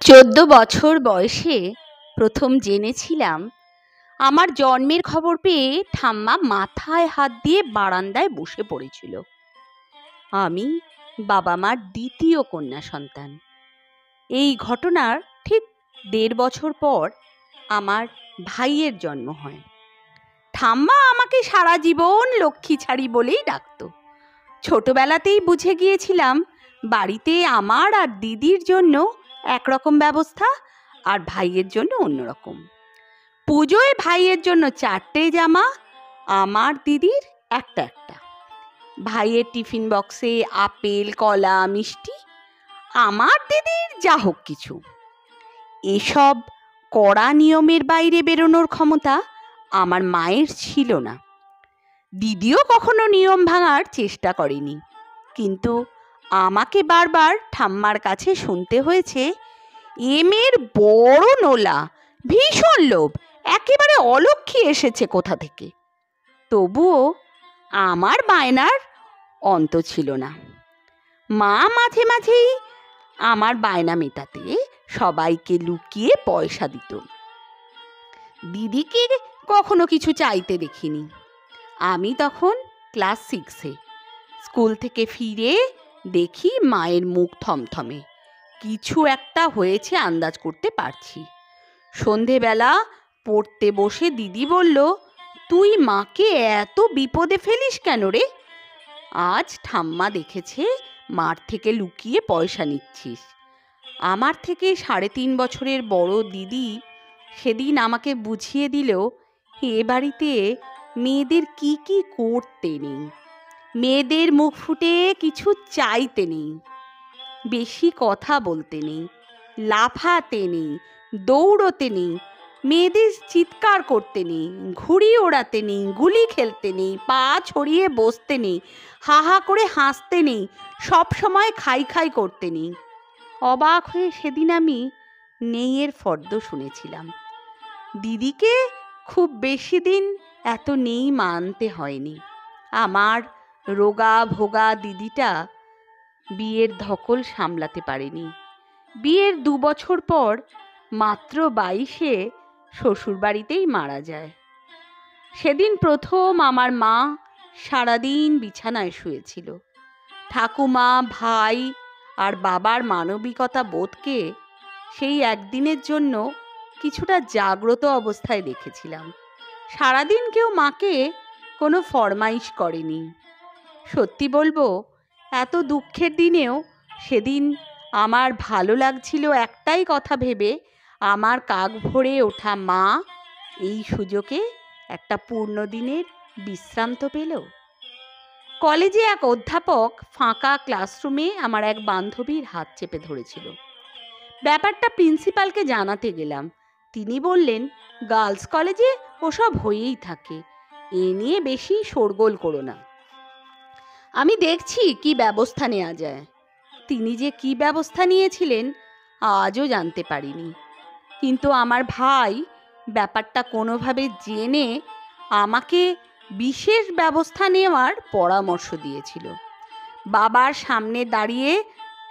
14 বছর বয়সে প্রথম জেনেছিলাম আমার জন্মের খবর পেয়ে ঠাম্মা মাথায় হাত দিয়ে বারান্দায় বসে পড়েছিল। আমি বাবা মার দ্বিতীয় কন্যা সন্তান। এই ঘটনার ঠিক 1.5 বছর পর আমার ভাইয়ের জন্ম হয়। ঠাম্মা আমাকে সারা জীবন লক্ষ্মী ছাড়ি বলেই ডাকতো। ছোটবেলাতেই বুঝে গিয়েছিলাম বাড়িতে আমার আর দিদির জন্য একরকম ব্যবস্থা আর ভাইয়ের জন্য অন্যরকম। পুজোয় ভাইয়ের জন্য 4টে জামা, আমার দিদির একটা। ভাইয়ের টিফিন বক্সে আপেল, কলা, মিষ্টি, আমার দিদির যা হোক কিছু। এসব কড়া নিয়মের বাইরে বেরোনোর ক্ষমতা আমার মায়ের ছিল না। দিদিও কখনো নিয়ম ভাঙার চেষ্টা করেনি, কিন্তু আমাকে বারবার ঠাম্মার কাছে শুনতে হয়েছে, এ মেয়ের বড় নোলা, ভীষণ লোভ, একেবারে অলক্ষী এসেছে কোথা থেকে। তবুও আমার বায়নার অন্ত ছিল না। মা মাঝে মাঝেই আমার বায়না মেটাতে সবাইকে লুকিয়ে পয়সা দিত। দিদিকে কখনো কিছু চাইতে দেখিনি। আমি তখন ক্লাস 6-এ। স্কুল থেকে ফিরে দেখি মায়ের মুখ থমথমে, কিছু একটা হয়েছে আন্দাজ করতে পারছি। সন্ধেবেলা পড়তে বসে দিদি বলল, তুই মাকে এত বিপদে ফেলিস কেন রে? আজ ঠাম্মা দেখেছে মার থেকে লুকিয়ে পয়সা নিচ্ছিস। আমার থেকে 3.5 বছরের বড় দিদি সেদিন আমাকে বুঝিয়ে দিল, এ বাড়িতে মেয়েদের কি কি করতে নেই। মেয়েদের মুখ ফুটে কিছু চাইতে নেই, বেশি কথা বলতে নেই, লাফাতে নেই, দৌড়তে নেই, মেয়েদের চিৎকার করতে নেই, ঘুড়ি ওড়াতে নেই, গুলি খেলতে নেই, পা ছড়িয়ে বসতে নেই, হা হা করে হাসতে নেই, সব সময় খাই খাই করতে নেই। অবাক হয়ে সেদিন আমি নেইয়ের ফর্দ শুনেছিলাম। দিদিকে খুব বেশি দিন এত নেই মানতে হয়নি। আমার রোগা ভোগা দিদিটা বিয়ের ধকল সামলাতে পারেনি। বিয়ের 2 বছর পর মাত্র 22-এ শ্বশুরবাড়িতেই মারা যায়। সেদিন প্রথম আমার মা সারাদিন বিছানায় শুয়েছিল। ঠাকুমা, ভাই আর বাবার মানবিকতা বোধকে সেই একদিনের জন্য কিছুটা জাগ্রত অবস্থায় দেখেছিলাম। সারাদিন কেউ মাকে কোনো ফরমাইশ করেনি। সত্যি বলবো, এত দুঃখের দিনেও সেদিন আমার ভালো লাগছিল একটাই কথা ভেবে, আমার কাক ভরে ওঠা মা এই সুযোগে একটা পূর্ণ দিনের বিশ্রাম তো পেল। কলেজে এক অধ্যাপক ফাঁকা ক্লাসরুমে আমার এক বান্ধবীর হাত চেপে ধরেছিল। ব্যাপারটা প্রিন্সিপালকে জানাতে গেলাম। তিনি বললেন, গার্লস কলেজে ওসব হয়েই থাকে, এ নিয়ে বেশি শোরগোল করো না, আমি দেখছি কি ব্যবস্থা নেওয়া যায়। তিনি যে কি ব্যবস্থা নিয়েছিলেন আজও জানতে পারিনি, কিন্তু আমার ভাই ব্যাপারটা কোনোভাবে জেনে আমাকে বিশেষ ব্যবস্থা নেওয়ার পরামর্শ দিয়েছিল। বাবার সামনে দাঁড়িয়ে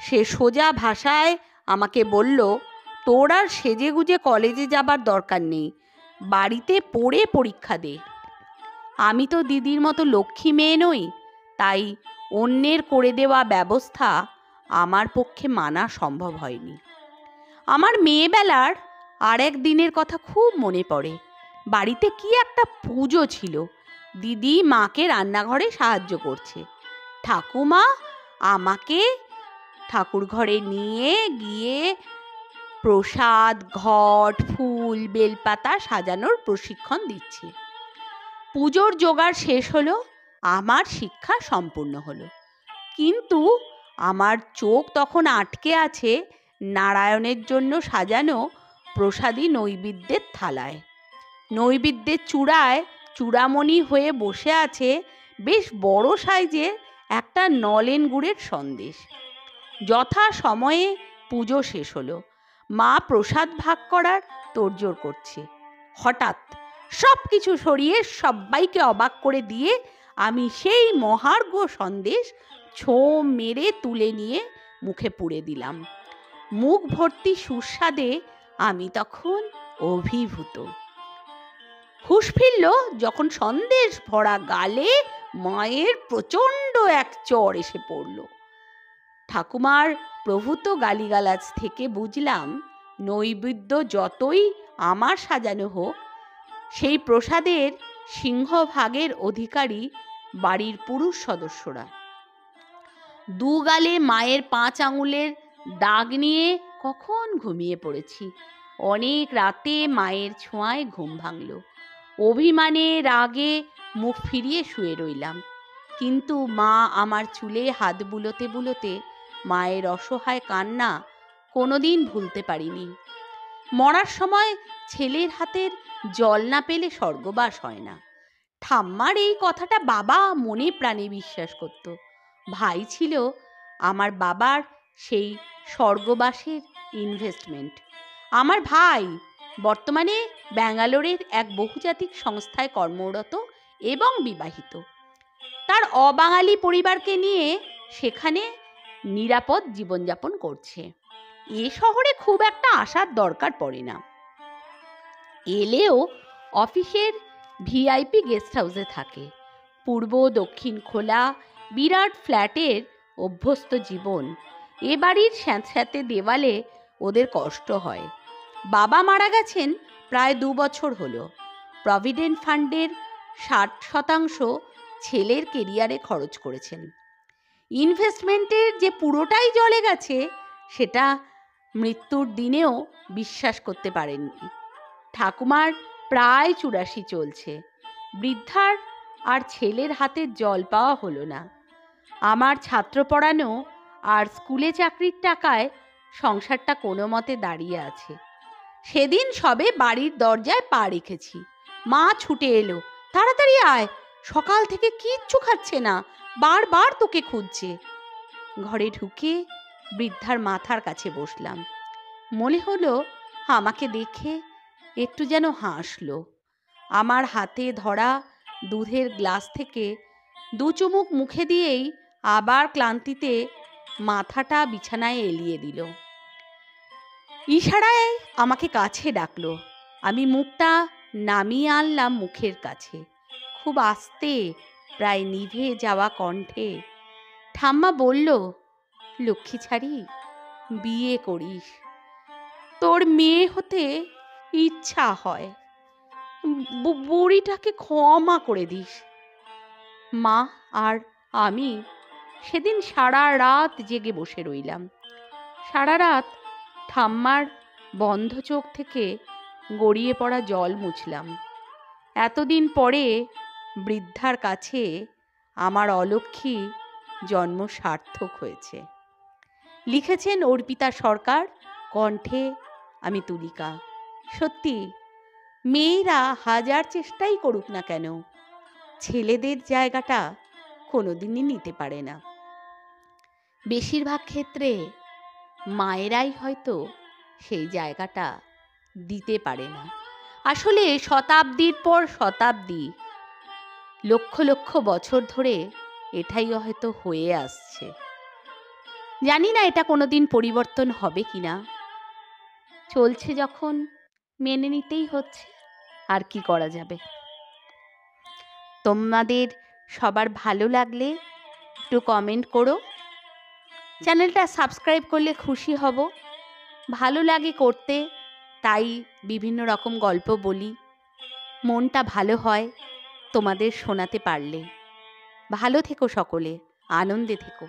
সে সোজা ভাষায় আমাকে বলল, তোর আর সেজেগুজে কলেজে যাবার দরকার নেই, বাড়িতে পড়ে পরীক্ষা দে। আমি তো দিদির মতো লক্ষ্মী মেয়ে নই, তাই অন্যের করে দেওয়া ব্যবস্থা আমার পক্ষে মানা সম্ভব হয়নি। আমার মেয়েবেলার আর এক দিনের কথা খুব মনে পড়ে। বাড়িতে কি একটা পুজো ছিল। দিদি মাকে রান্নাঘরে সাহায্য করছে। ঠাকুমা আমাকে ঠাকুর ঘরে নিয়ে গিয়ে প্রসাদ, ঘট, ফুল, বেলপাতা সাজানোর প্রশিক্ষণ দিচ্ছে। পুজোর জোগাড় শেষ হলো, আমার শিক্ষা সম্পূর্ণ হলো। কিন্তু আমার চোখ তখন আটকে আছে নারায়ণের জন্য সাজানো প্রসাদী নৈবেদ্যের থালায়। নৈবেদ্যের চূড়ায় চূড়ামণি হয়ে বসে আছে বেশ বড় সাইজের একটা নলেন গুড়ের সন্দেশ। যথা সময়ে পুজো শেষ হলো। মা প্রসাদ ভাগ করার তোড়জোড় করছে। হঠাৎ সব কিছু সরিয়ে সবাইকে অবাক করে দিয়ে আমি সেই মহার্ঘ সন্দেশ ছো মেরে তুলে নিয়ে মুখে পুরে দিলাম। মুখ ভর্তি সুস্বাদে আমি তখন অভিভূত। হুঁশ ফিরল যখন সন্দেশ ভরা গালে মায়ের প্রচণ্ড এক চড় এসে পড়ল। ঠাকুমার প্রভূত গালিগালাজ থেকে বুঝলাম নৈবেদ্য যতই আমার সাজানো হোক, সেই প্রসাদের সিংহভাগের অধিকারী বাড়ির পুরুষ সদস্যরা। দু গালে মায়ের 5 আঙুলের দাগ নিয়ে কখন ঘুমিয়ে পড়েছি। অনেক রাতে মায়ের ছোঁয়ায় ঘুম ভাঙল। অভিমানে রাগে মুখ ফিরিয়ে শুয়ে রইলাম, কিন্তু মা আমার চুলে হাত বুলোতে বুলোতে মায়ের অসহায় কান্না কোনোদিন ভুলতে পারিনি। মরার সময় ছেলের হাতের জল না পেলে স্বর্গবাস হয় না। ঠাম্মার এই কথাটা বাবা মনে প্রাণে বিশ্বাস করত। ভাই ছিল আমার বাবার সেই স্বর্গবাসের ইনভেস্টমেন্ট। আমার ভাই বর্তমানে ব্যাঙ্গালোরের এক বহুজাতিক সংস্থায় কর্মরত এবং বিবাহিত। তার অবাঙালি পরিবারকে নিয়ে সেখানে নিরাপদ জীবনযাপন করছে। এ শহরে খুব একটা আসার দরকার পড়ে না। এলেও অফিসের ভিআইপি গেস্ট হাউসে থাকে। পূর্ব দক্ষিণ খোলা বিরাট ফ্ল্যাটের অভ্যস্ত জীবন। এ বাড়ির স্যাঁতস্যাঁতে দেওয়ালে ওদের কষ্ট হয়। বাবা মারা গেছেন প্রায় 2 বছর হলো। প্রভিডেন্ট ফান্ডের 60% ছেলের কেরিয়ারে খরচ করেছেন। ইনভেস্টমেন্টের যে পুরোটাই জলে গেছে সেটা মৃত্যুর দিনেও বিশ্বাস করতে পারেননি। ঠাকুমার প্রায় 84 চলছে। বৃদ্ধার আর ছেলের হাতের জল পাওয়া হলো না। আমার ছাত্র পড়ানো আর স্কুলে চাকরির টাকায় সংসারটা কোনো মতে দাঁড়িয়ে আছে। সেদিন সবে বাড়ির দরজায় পা রেখেছি, মা ছুটে এলো, তাড়াতাড়ি আয়, সকাল থেকে কিচ্ছু খাচ্ছে না, বারবার তোকে খুঁজছে। ঘরে ঢুকে বৃদ্ধার মাথার কাছে বসলাম। মনে হলো আমাকে দেখে একটু যেন হাসলো। আমার হাতে ধরা দুধের গ্লাস থেকে 2 চুমুক মুখে দিয়েই আবার ক্লান্তিতে মাথাটা বিছানায় এলিয়ে দিল। ইশারায় আমাকে কাছে ডাকলো। আমি মুখটা নামিয়ে আনলাম মুখের কাছে। খুব আস্তে, প্রায় নিভে যাওয়া কণ্ঠে ঠাম্মা বলল, লক্ষ্মী ছাড়ি, বিয়ে করিস, তোর মেয়ে হতে ইচ্ছা হয়, বুড়িটাকে ক্ষমা করে দিস। মা আর আমি সেদিন সারা রাত জেগে বসে রইলাম। সারা রাত ঠাম্মার বন্ধ চোখ থেকে গড়িয়ে পড়া জল মুছলাম। এতদিন পরে বৃদ্ধার কাছে আমার অলক্ষ্মী জন্ম সার্থক হয়েছে। লিখেছেন অর্পিতা সরকার, কণ্ঠে আমি তুলিকা। সত্যি, মেয়েরা হাজার চেষ্টাই করুক না কেন, ছেলেদের জায়গাটা কোনোদিনই নিতে পারে না। বেশিরভাগ ক্ষেত্রে মায়েরাই হয়তো সেই জায়গাটা দিতে পারে না। আসলে শতাব্দীর পর শতাব্দী, লক্ষ লক্ষ বছর ধরে এটাই হয়তো হয়ে আসছে। জানি না এটা কোনোদিন পরিবর্তন হবে কিনা। চলছে যখন মেনে নিতেই হচ্ছে, আর কি করা যাবে। তোমাদের সবার ভালো লাগলে একটু কমেন্ট করো। চ্যানেলটা সাবস্ক্রাইব করলে খুশি হব। ভালো লাগে করতে, তাই বিভিন্ন রকম গল্প বলি। মনটা ভালো হয় তোমাদের শোনাতে পারলে। ভালো থেকো সকলে, আনন্দে থেকো।